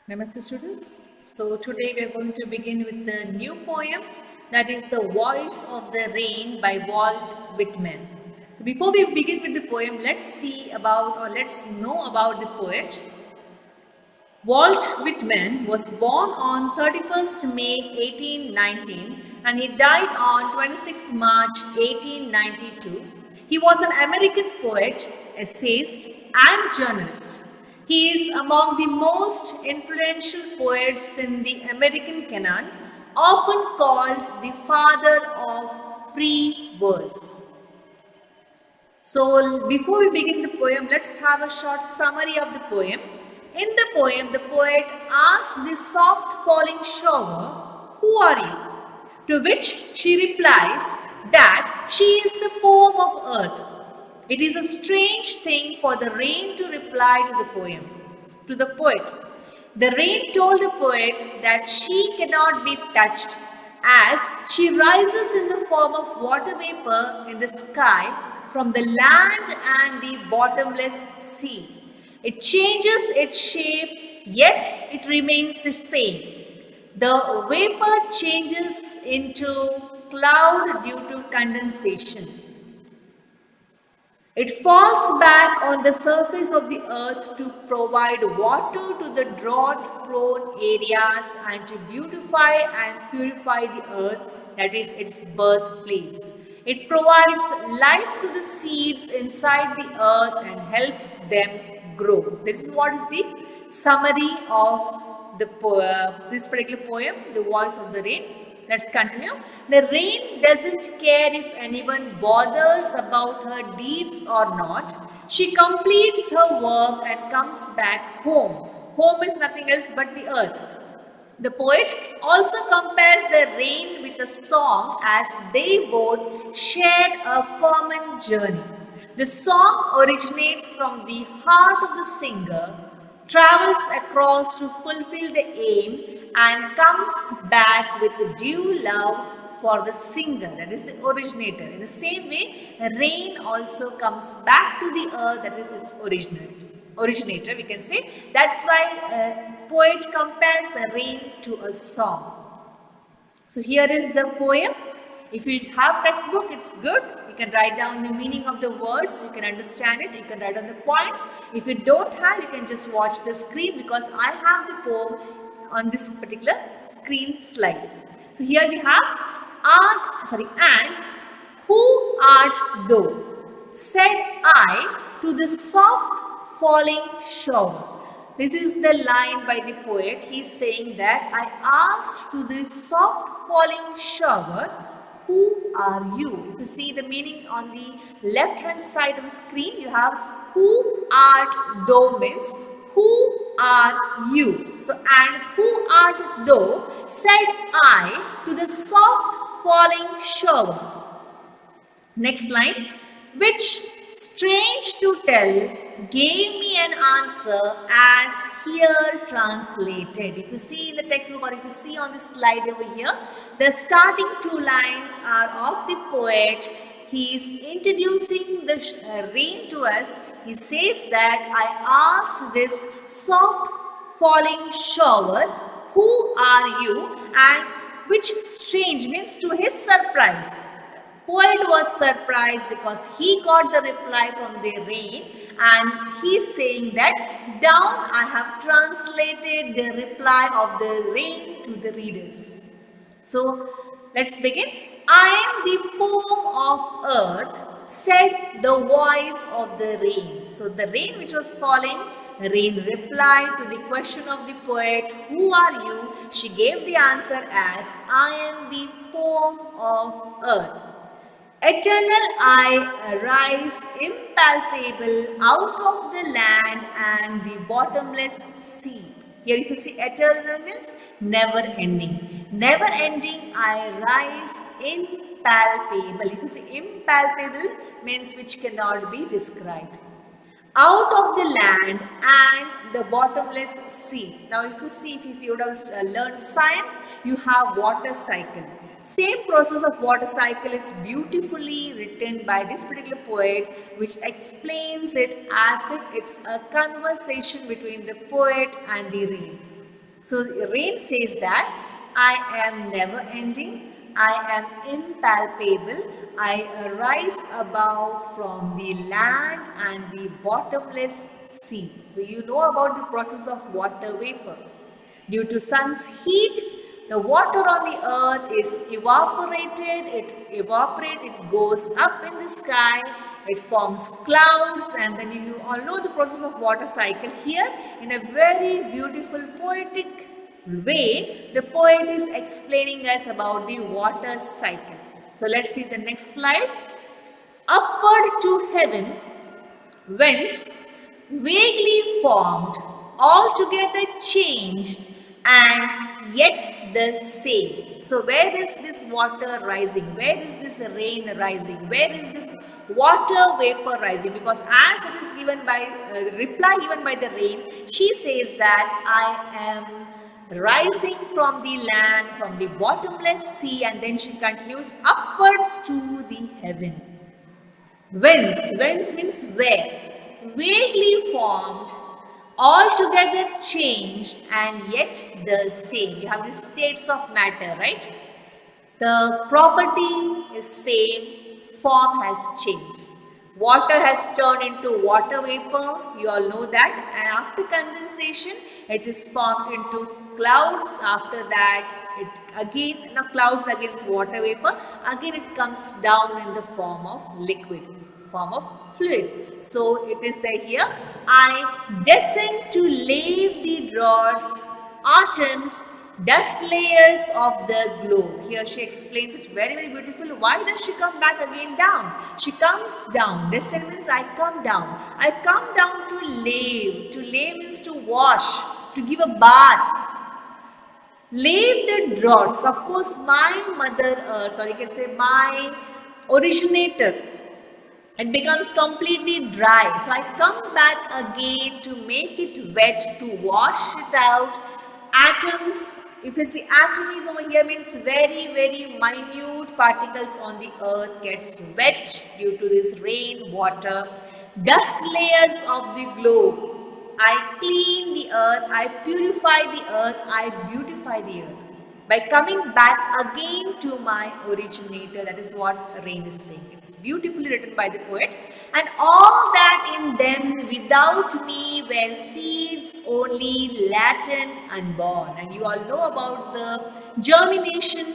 Namaste students. So today we are going to begin with the new poem that is The Voice of the Rain by Walt Whitman. So before we begin with the poem, let's know about the poet. Walt Whitman was born on 31st May 1819 and he died on 26th March 1892. He was an American poet, essayist, and journalist. He is among the most influential poets in the American canon, often called the father of free verse. So, before we begin the poem, let's have a short summary of the poem. In the poem, the poet asks the soft falling shower, "Who are you?" To which she replies that she is the poem of earth. It is a strange thing for the rain to reply to the poet. The rain told the poet that she cannot be touched as she rises in the form of water vapor in the sky from the land and the bottomless sea. It changes its shape, yet it remains the same. The vapor changes into cloud due to condensation. It falls back on the surface of the earth to provide water to the drought prone areas and to beautify and purify the earth, that is its birthplace. It provides life to the seeds inside the earth and helps them grow. So this is what is the summary of this particular poem, The Voice of the Rain. Let's continue. The rain doesn't care if anyone bothers about her deeds or not. She completes her work and comes back home. Home is nothing else but the earth. The poet also compares the rain with a song as they both share a common journey. The song originates from the heart of the singer, travels across to fulfill the aim, and comes back with due love for the singer, that is the originator. In the same way, rain also comes back to the earth, that is its originator, we can say. That's why a poet compares a rain to a song. So here is the poem. If you have textbook, it's good. You can write down the meaning of the words. You can understand it. You can write down the points. If you don't have, you can just watch the screen because I have the poem on this particular screen slide. So here we have and who art thou? Said I to the soft falling shower. This is the line by the poet. He is saying that I asked to the soft falling shower, "Who are you?" If you see the meaning on the left hand side of the screen, you have "Who art thou" means who are you? So, and who art thou? Said I to the soft falling shower. Next line, which, strange to tell, gave me an answer as here translated. If you see in the textbook or if you see on the slide over here, the starting two lines are of the poet. He is introducing the rain to us. He says that I asked this soft falling shower, "Who are you?" And which, strange means to his surprise. Poet was surprised because he got the reply from the rain and he's saying that down I have translated the reply of the rain to the readers. So let's begin. I am the poem of earth, said the voice of the rain. So the rain which was falling, rain replied to the question of the poet, "Who are you?" She gave the answer as, "I am the poem of earth. Eternal I rise impalpable out of the land and the bottomless sea." Here if you see eternal means never ending. Never ending I rise impalpable. If you see impalpable means which cannot be described. Out of the land and the bottomless sea. Now if you see, if you would have learned science, you have water cycle. Same process of water cycle is beautifully written by this particular poet, which explains it as if it's a conversation between the poet and the rain. So rain says that I am never ending, I am impalpable, I arise above from the land and the bottomless sea. Do you know about the process of water vapor? Due to sun's heat, the water on the earth is evaporated, it goes up in the sky, it forms clouds, and then you all know the process of water cycle. Here, in a very beautiful poetic way, the poet is explaining us about the water cycle. So let's see the next slide. Upward to heaven, whence vaguely formed, altogether changed, and yet the same. So where is this water rising? Where is this rain rising? Where is this water vapor rising? Because as it is given by reply given by the rain, she says that I am rising from the land, from the bottomless sea, and then she continues upwards to the heaven. Whence means where, vaguely formed, altogether changed, and yet the same. You have the states of matter, right? The property is same, form has changed. Water has turned into water vapor, you all know that, and after condensation, it is formed into clouds. After that, it again, now clouds again is water vapor, again it comes down in the form of liquid, form of fluid. So it is there here, I descend to lave the dross, atoms, dust layers of the globe. Here she explains it very, very beautiful. Why does she come back again down? She comes down. Descend means I come down. I come down to lave. To lave means to wash, to give a bath. Lave the dross. Of course, my mother earth, or you can say my originator, it becomes completely dry. So I come back again to make it wet, to wash it out. Atoms, if you see atom is over here, means very, very minute particles on the earth gets wet due to this rain, water. Dust layers of the globe. I clean the earth, I purify the earth, I beautify the earth. By coming back again to my originator, that is what rain is saying. It's beautifully written by the poet. And all that in them without me were seeds only latent, unborn. And you all know about the germination.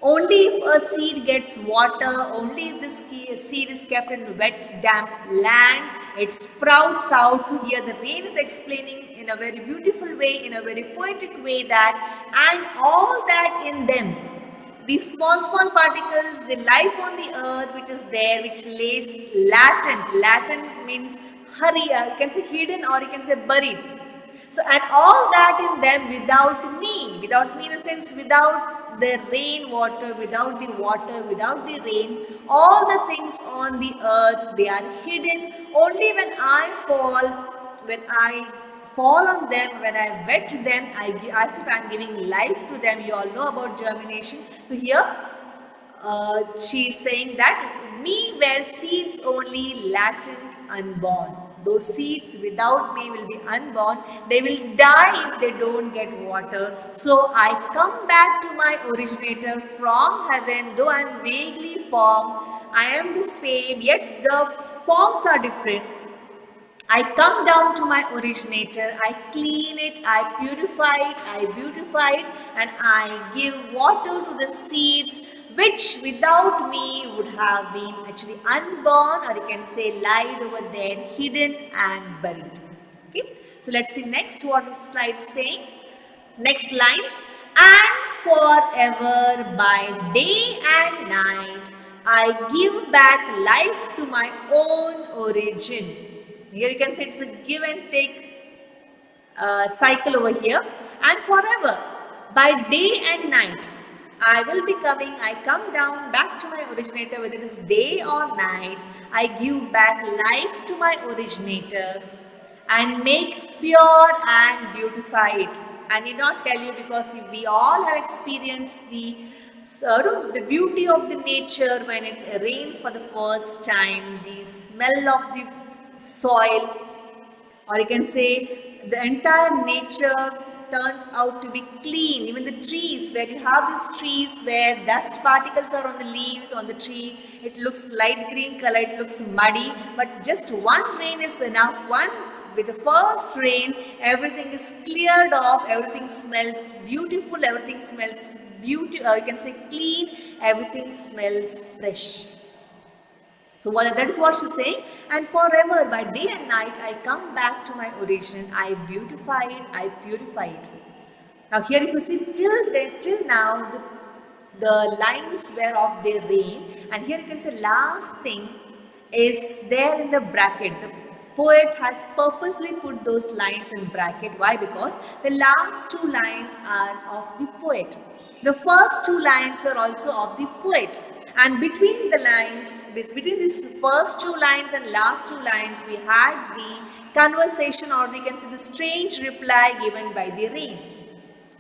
Only if a seed gets water, only if this seed is kept in wet, damp land, it sprouts out. So here the rain is explaining in a very beautiful way, in a very poetic way that, and all that in them, these small, small particles, the life on the earth which is there, which lays latent. Latent means hurry, you can say hidden or you can say buried. So, and all that in them without me in a sense, without the rain water, without the water, without the rain, all the things on the earth, they are hidden. Only when I fall on them, when I wet them, as if I am giving life to them. You all know about germination. So here, she is saying that me were seeds only latent, unborn. Those seeds without me will be unborn. They will die if they don't get water. So I come back to my originator from heaven. Though I am vaguely formed, I am the same, yet the forms are different. I come down to my originator, I clean it, I purify it, I beautify it, and I give water to the seeds which without me would have been actually unborn, or you can say lied over there, hidden and buried. Okay, so let's see next what this slide is saying. Next lines, and forever by day and night I give back life to my own origin. Here you can say it's a give and take cycle over here. And forever, by day and night, I will be coming, I come down back to my originator, whether it is day or night. I give back life to my originator and make pure and beautify it. I need not tell you, because we all have experienced the beauty of the nature when it rains for the first time, the smell of the soil, or you can say the entire nature turns out to be clean. Even the trees, where you have these trees where dust particles are on the leaves on the tree, it looks light green color, it looks muddy, but just one rain is enough. With the first rain, everything is cleared off, everything smells beautiful, everything smells you can say clean, everything smells fresh. So that is what she's saying. And forever, by day and night, I come back to my origin. I beautify it, I purify it. Now here if you see till now, the lines were of the rain. And here you can say last thing is there in the bracket. The poet has purposely put those lines in bracket. Why? Because the last two lines are of the poet. The first two lines were also of the poet. And between the lines, between these first two lines and last two lines, we had the conversation, or we can say the strange reply given by the rain.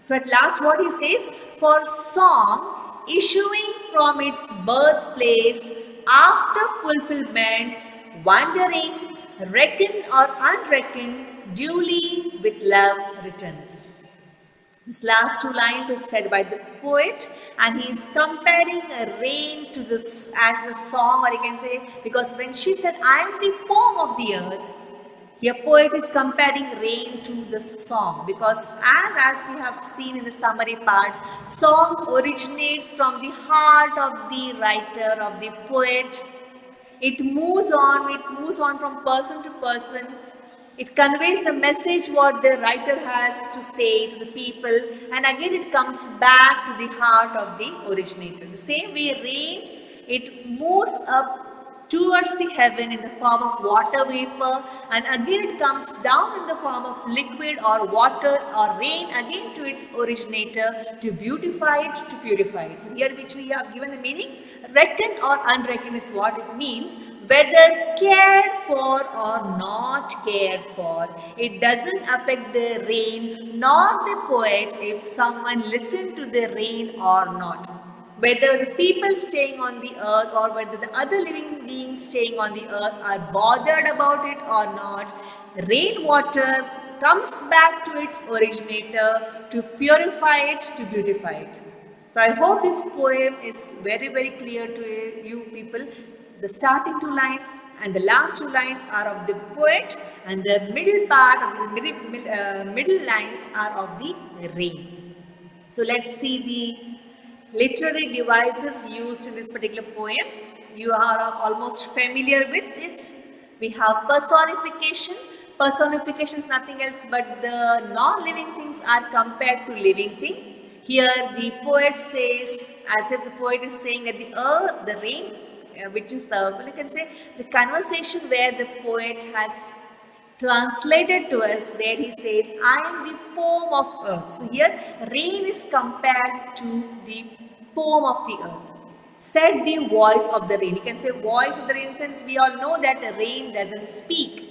So at last what he says, for song issuing from its birthplace after fulfillment, wandering, reckoned or unreckoned, duly with love returns. This last two lines is said by the poet, and he is comparing a rain to this as a song, or you can say, because when she said, I am the poem of the earth, here poet is comparing rain to the song, because as we have seen in the summary part, song originates from the heart of the writer, of the poet. It moves on from person to person. It conveys the message what the writer has to say to the people, and again it comes back to the heart of the originator. The same way rain, it moves up towards the heaven in the form of water vapor, and again it comes down in the form of liquid or water or rain again to its originator to beautify it, to purify it. So here which we have given the meaning, reckoned or unreckoned is what it means, whether cared for or not cared for. It doesn't affect the rain nor the poet if someone listened to the rain or not. Whether the people staying on the earth or whether the other living beings staying on the earth are bothered about it or not, rainwater comes back to its originator to purify it, to beautify it. So I hope this poem is very, very clear to you people. The starting two lines and the last two lines are of the poet, and the middle part of the middle lines are of the rain. So let's see the literary devices used in this particular poem. You are almost familiar with it. We have personification. Personification is nothing else but the non-living things are compared to living things. Here the poet says, as if the poet is saying that the earth, the rain, which is the, you can say, the conversation where the poet has translated to us, there he says, I am the poem of earth. So here rain is compared to the poem of the earth. Said the voice of the rain. You can say voice of the rain, since we all know that the rain doesn't speak.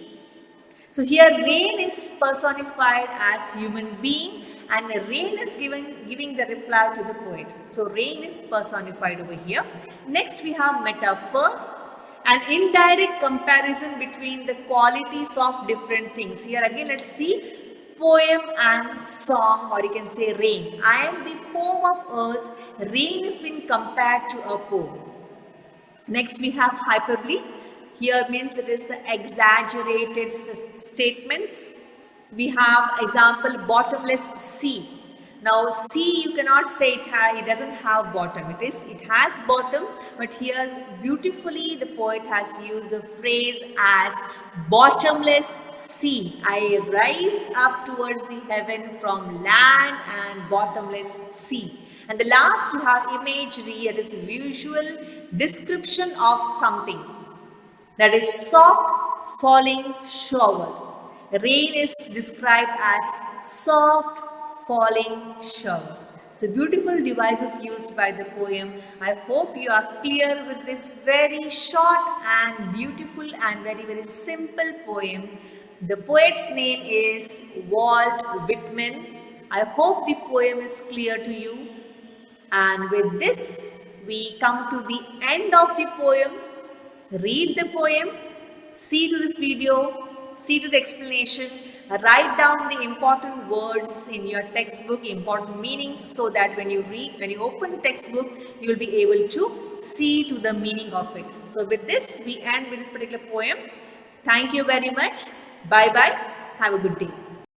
So here rain is personified as human being, and rain is giving the reply to the poet. So rain is personified over here. Next we have metaphor, an indirect comparison between the qualities of different things. Here again let's see poem and song, or you can say rain. I am the poem of earth. Rain has been compared to a poem. Next we have hyperbole. Here means it is the exaggerated statements. We have example bottomless sea. Now sea, you cannot say it doesn't have bottom. It has bottom, but here beautifully the poet has used the phrase as bottomless sea. I rise up towards the heaven from land and bottomless sea. And the last you have imagery, that is visual description of something. That is soft falling shower. Rain is described as soft falling shower. So beautiful devices used by the poem. I hope you are clear with this very short and beautiful and very, very simple poem. The poet's name is Walt Whitman. I hope the poem is clear to you. And with this, we come to the end of the poem. Read the poem, see to this video, see to the explanation. Write down the important words in your textbook, important meanings, so that when you read, when you open the textbook, you will be able to see to the meaning of it. So with this, we end with this particular poem. Thank you very much. Bye bye. Have a good day.